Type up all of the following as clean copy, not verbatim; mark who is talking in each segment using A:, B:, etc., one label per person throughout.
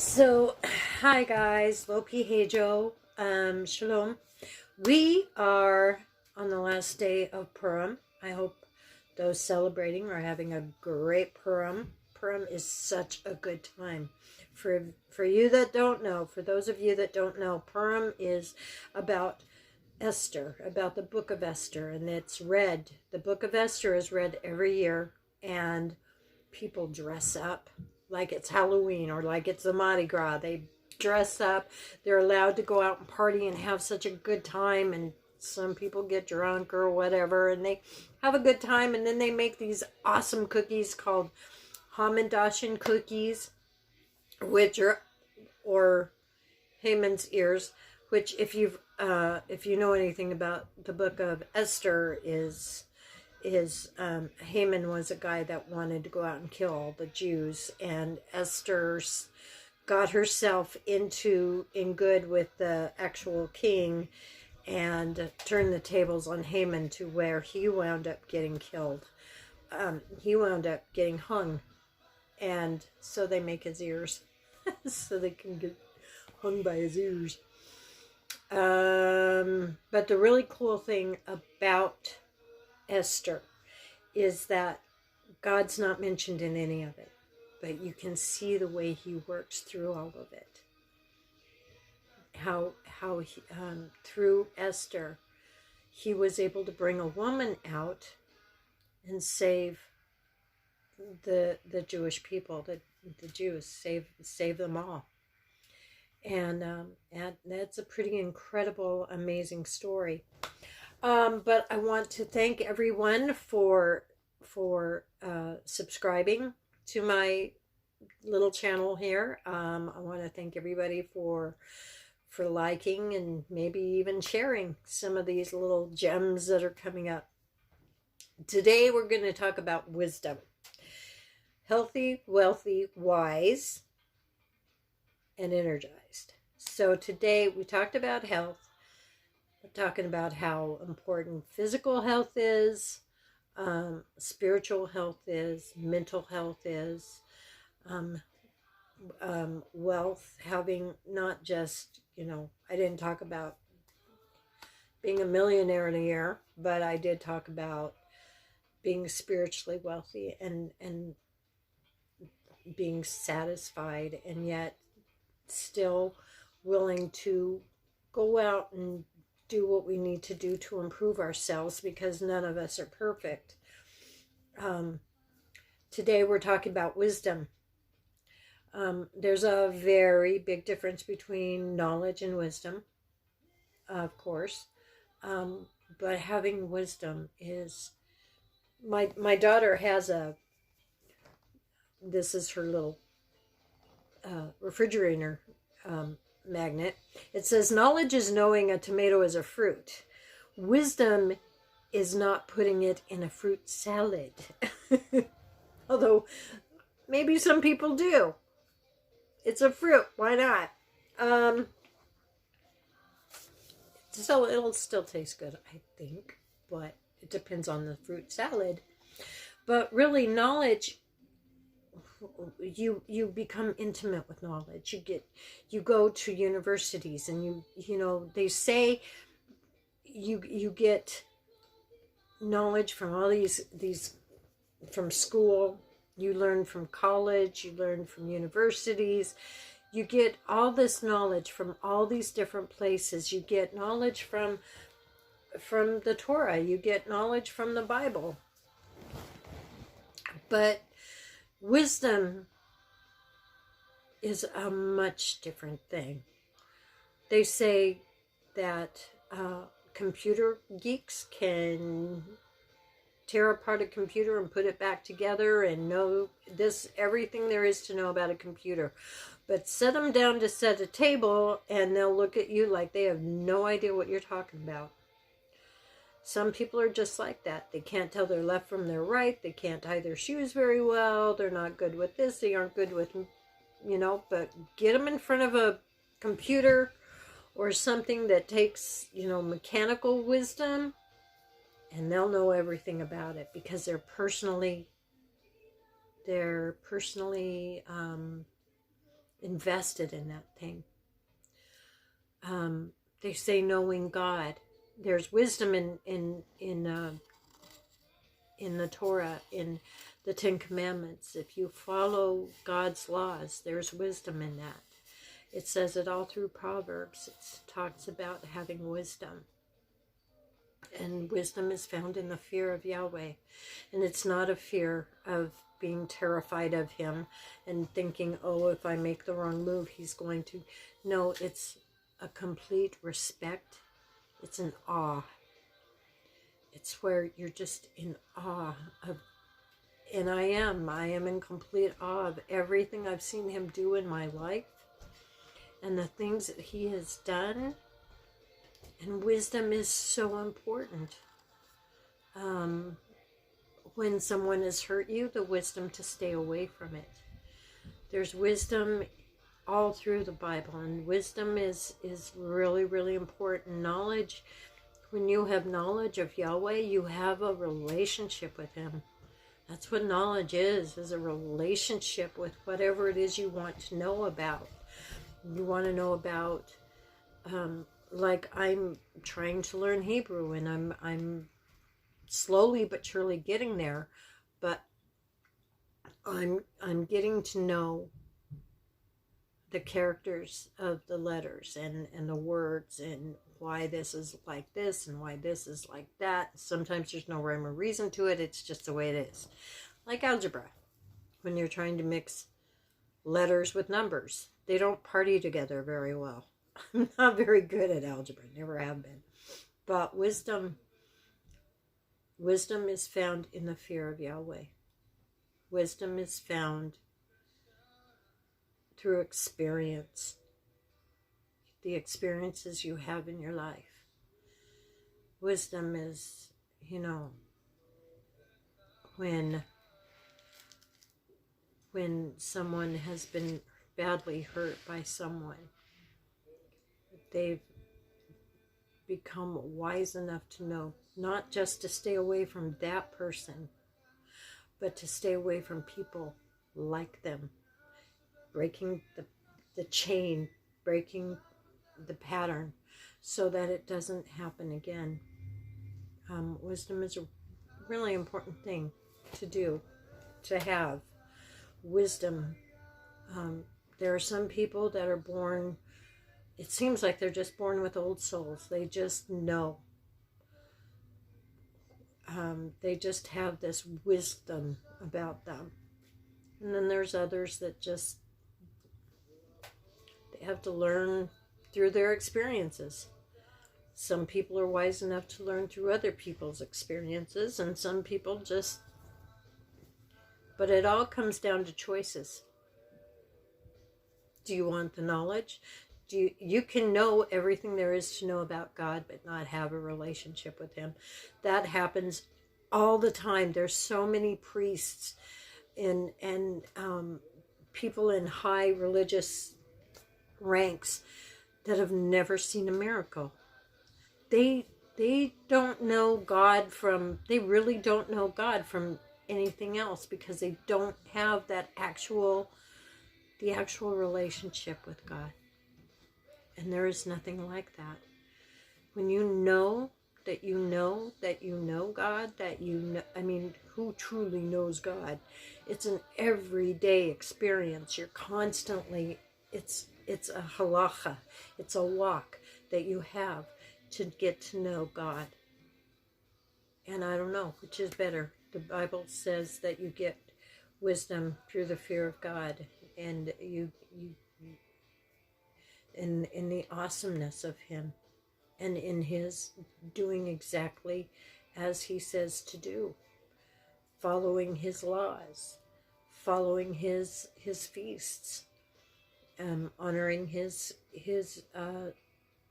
A: So, hi guys, Loki Heijo, Shalom. We are on the last day of Purim. I hope those celebrating are having a great Purim. Purim is such a good time. For you that don't know, for those of you that don't know, Purim is about Esther, about the book of Esther, and it's read. The book of Esther is read every year, and people dress up like it's Halloween or like it's the Mardi Gras. They dress up. They're allowed to go out and party and have such a good time. And some people get drunk or whatever, and they have a good time. And then they make these awesome cookies called Hamendashen cookies, which are or Haman's ears, which if you know anything about the book of Esther is Haman was a guy that wanted to go out and kill all the Jews, and Esther got herself in good with the actual king and turned the tables on Haman to where he wound up getting killed. He wound up getting hung, and so they make his ears so they can get hung by his ears. But the really cool thing about Esther is that God's not mentioned in any of it, but you can see the way he works through all of it. How he, through Esther, he was able to bring a woman out and save the Jewish people, the Jews, save them all. And that's a pretty incredible, amazing story. But I want to thank everyone for subscribing to my little channel here. I want to thank everybody for liking and maybe even sharing some of these little gems that are coming up. Today we're going to talk about wisdom. Healthy, wealthy, wise, and energized. So today we talked about health. We're talking about how important physical health is, spiritual health is, mental health is, wealth, having not just, I didn't talk about being a millionaire in a year, but I did talk about being spiritually wealthy and being satisfied, and yet still willing to go out and do what we need to do to improve ourselves, because none of us are perfect. Today we're talking about wisdom. There's a very big difference between knowledge and wisdom, of course. But having wisdom is, my daughter has this is her little refrigerator magnet. It says, knowledge is knowing a tomato is a fruit. Wisdom is not putting it in a fruit salad. Although maybe some people do. It's a fruit. Why not? So it'll still taste good, I think, but it depends on the fruit salad. But really, knowledge, you become intimate with knowledge. You go to universities, and they say you get knowledge from all these from school. You learn from college, you learn from universities. You get all this knowledge from all these different places. You get knowledge from the Torah. You get knowledge from the Bible. But wisdom is a much different thing. They say that computer geeks can tear apart a computer and put it back together and know everything there is to know about a computer. But set them down to set a table and they'll look at you like they have no idea what you're talking about. Some people are just like that. They can't tell their left from their right. They can't tie their shoes very well. They're not good with this. They aren't good with, but get them in front of a computer or something that takes, mechanical wisdom, and they'll know everything about it, because they're personally invested in that thing. They say knowing God. There's wisdom in the Torah, in the Ten Commandments. If you follow God's laws, there's wisdom in that. It says it all through Proverbs. It talks about having wisdom. And wisdom is found in the fear of Yahweh. And it's not a fear of being terrified of him and thinking, oh, if I make the wrong move, he's going to. No, it's a complete respect. It's an awe. It's where you're just in awe of, and I am in complete awe of everything I've seen him do in my life and the things that he has done. And wisdom is so important. When someone has hurt you, the wisdom to stay away from it. There's wisdom all through the Bible, and wisdom is really, really important. Knowledge, when you have knowledge of Yahweh, you have a relationship with him. That's what knowledge is a relationship with whatever it is you want to know about. You want to know about, like I'm trying to learn Hebrew, and I'm slowly but surely getting there, but I'm getting to know the characters of the letters and the words, and why this is like this and why this is like that. Sometimes there's no rhyme or reason to it. It's just the way it is. Like algebra. When you're trying to mix letters with numbers, they don't party together very well. I'm not very good at algebra. Never have been. But wisdom is found in the fear of Yahweh. Wisdom is found through experience. The experiences you have in your life. Wisdom is, when someone has been badly hurt by someone, they've become wise enough to know not just to stay away from that person, but to stay away from people like them, breaking the chain, breaking the pattern, so that it doesn't happen again. Wisdom is a really important thing to do, to have wisdom. There are some people that are born, it seems like they're just born with old souls. They just know. They just have this wisdom about them. And then there's others that just, they have to learn through their experiences. Some people are wise enough to learn through other people's experiences, and some people just, but it all comes down to choices. Do you want the knowledge? You can know everything there is to know about God, but not have a relationship with him. That happens all the time. There's so many priests and people in high religious ranks that have never seen a miracle. They don't know God from, they really don't know God from anything else, because they don't have that the actual relationship with God. And there is nothing like that. When you know that you know that you know God, that you know, I mean, who truly knows God? It's an everyday experience. You're constantly, it's a halacha. It's a walk that you have to get to know God. And I don't know which is better. The Bible says that you get wisdom through the fear of God, and you in the awesomeness of him, and in his doing exactly as he says to do, following his laws, following his feasts, honoring his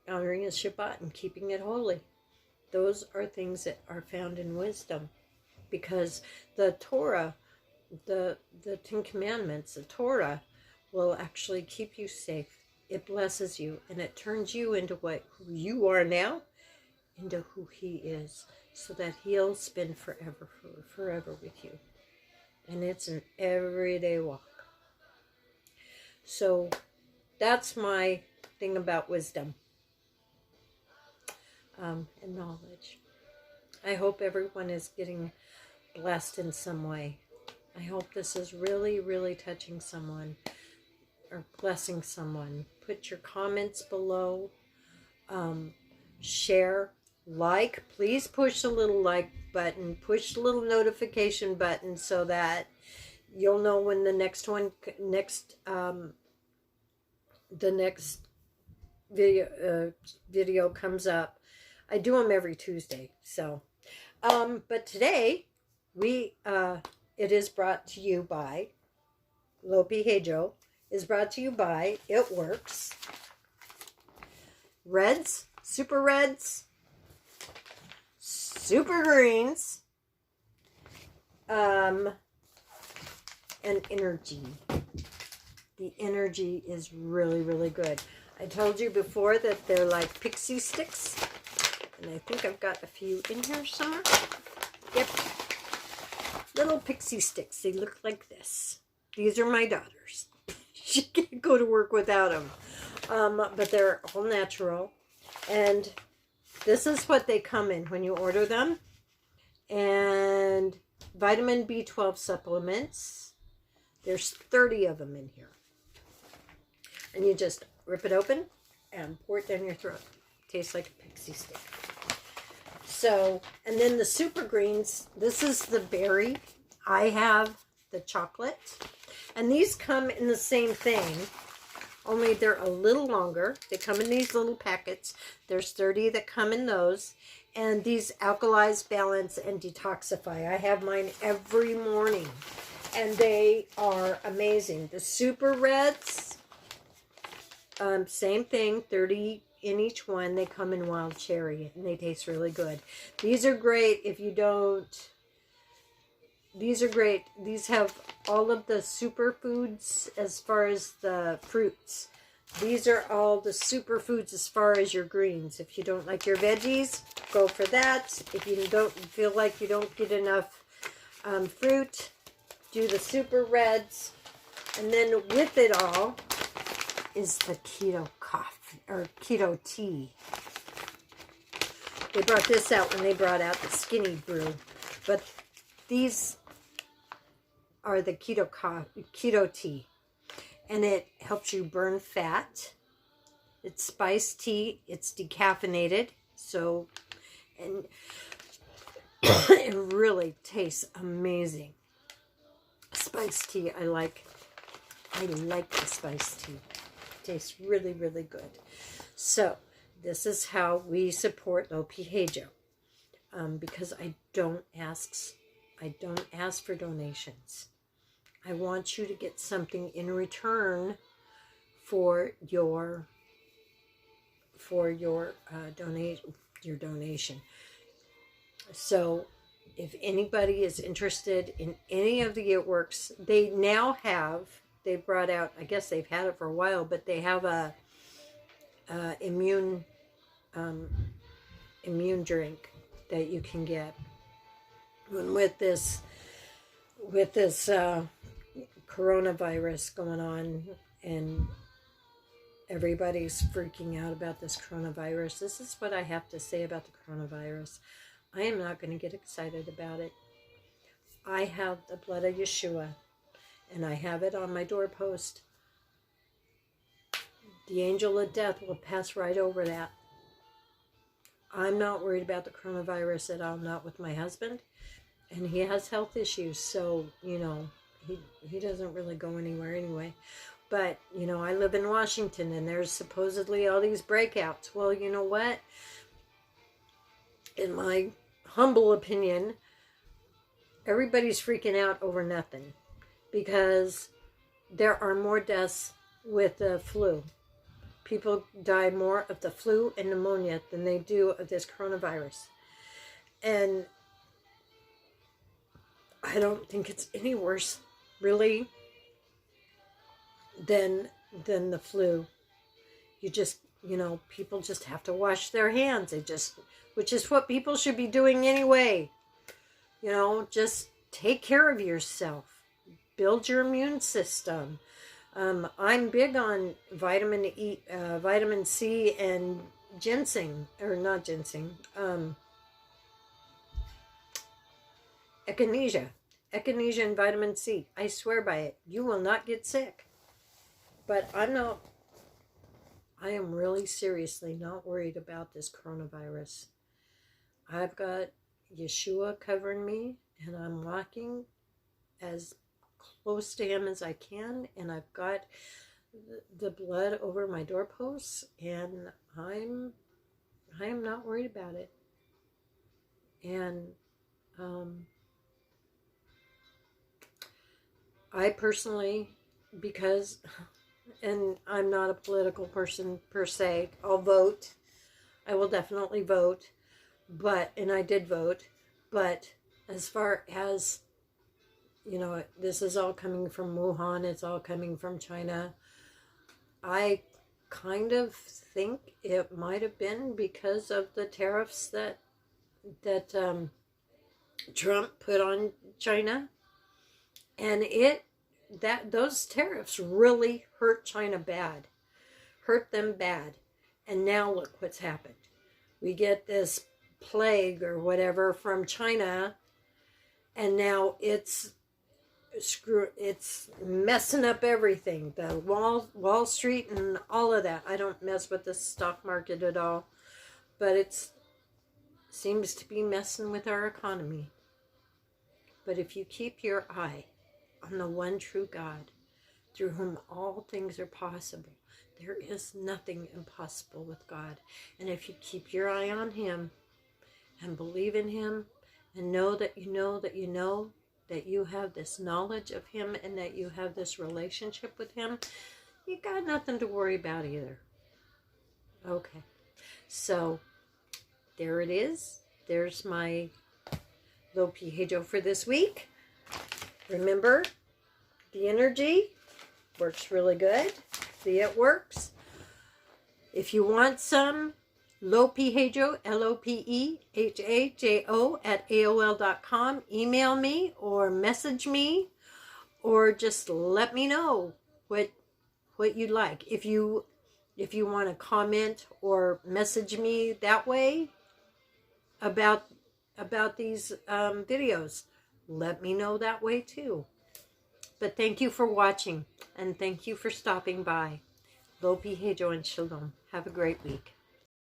A: Shabbat and keeping it holy. Those are things that are found in wisdom, because the Torah, the Ten Commandments, the Torah will actually keep you safe. It blesses you, and it turns you into who you are now, into who he is, so that he'll spend forever with you. And it's an everyday walk. So that's my thing about wisdom and knowledge. I hope everyone is getting blessed in some way. I hope this is really, really touching someone or blessing someone. Put your comments below. Share, like. Please push the little like button. Push the little notification button so that you'll know when the next video comes up. I do them every Tuesday. So, but today it is brought to you by Lopi Heijo. Is brought to you by It Works. Reds, super greens, and energy. The energy is really, really good. I told you before that they're like pixie sticks, and I think I've got a few in here somewhere. Yep, little pixie sticks. They look like this. These are my daughter's. She can't go to work without them. But they're all natural. And this is what they come in when you order them. And vitamin B12 supplements. There's 30 of them in here. And you just rip it open and pour it down your throat. Tastes like a pixie stick. So, and then the super greens. This is the berry. I have the chocolate. And these come in the same thing, only they're a little longer. They come in these little packets. There's 30 that come in those. And these alkalize, balance, and detoxify. I have mine every morning. And they are amazing. The super reds, same thing, 30 in each one. They come in wild cherry, and they taste really good. These are great if you don't... These are great. These have all of the superfoods as far as the fruits. These are all the superfoods as far as your greens. If you don't like your veggies, go for that. If you don't feel like you don't get enough fruit, do the super reds. And then with it all is the keto coffee or keto tea. They brought this out when they brought out the skinny brew. But these are the keto tea, and it helps you burn fat. It's spiced tea. It's decaffeinated, so and it really tastes amazing. Spiced tea, I like the spiced tea. It tastes really, really good. So this is how we support Lopi Heijo, because I don't ask for donations. I want you to get something in return for your donation. So if anybody is interested in any of the It Works, they brought out, I guess they've had it for a while, but they have a immune drink that you can get. And with this coronavirus going on, and everybody's freaking out about this coronavirus, this is what I have to say about the coronavirus. I am not going to get excited about it. I have the blood of Yeshua, and I have it on my doorpost. The angel of death will pass right over that. I'm not worried about the coronavirus at all, not with my husband. And he has health issues, so, you know, he doesn't really go anywhere anyway. But, you know, I live in Washington, and there's supposedly all these breakouts. Well, you know what? In my humble opinion, everybody's freaking out over nothing, because there are more deaths with the flu. People die more of the flu and pneumonia than they do of this coronavirus. And I don't think it's any worse, really, than the flu. You just, you know, people just have to wash their hands. Which is what people should be doing anyway. You know, just take care of yourself. Build your immune system. I'm big on vitamin E, vitamin C, and ginseng, or not ginseng, echinacea. Echinacea and vitamin C. I swear by it. You will not get sick. But I am really seriously not worried about this coronavirus. I've got Yeshua covering me, and I'm walking as close to him as I can, and I've got the blood over my doorposts, and I am not worried about it. And I personally, because, and I'm not a political person per se, I'll vote. I will definitely vote, and I did vote, but as far as, this is all coming from Wuhan, it's all coming from China, I kind of think it might have been because of the tariffs that Trump put on China, and those tariffs really hurt China bad, hurt them bad. And now look what's happened. We get this plague or whatever from China, and now it's messing up everything. The Wall Street and all of that. I don't mess with the stock market at all, but it seems to be messing with our economy. But if you keep your eye on the one true God, through whom all things are possible, there is nothing impossible with God. And if you keep your eye on him and believe in him and know that you know that you know that you have this knowledge of him and that you have this relationship with him, you got nothing to worry about either. Okay, so there it is. There's my Lopi Heijo for this week. Remember, the energy works really good. See, it works. If you want some, Lopi Heijo, LOPEHAJO at AOL.com. Email me or message me, or just let me know what you'd like. If you want to comment or message me that way about these videos, let me know that way too. But thank you for watching, and thank you for stopping by. Lopi Heijo and Shalom. Have a great week.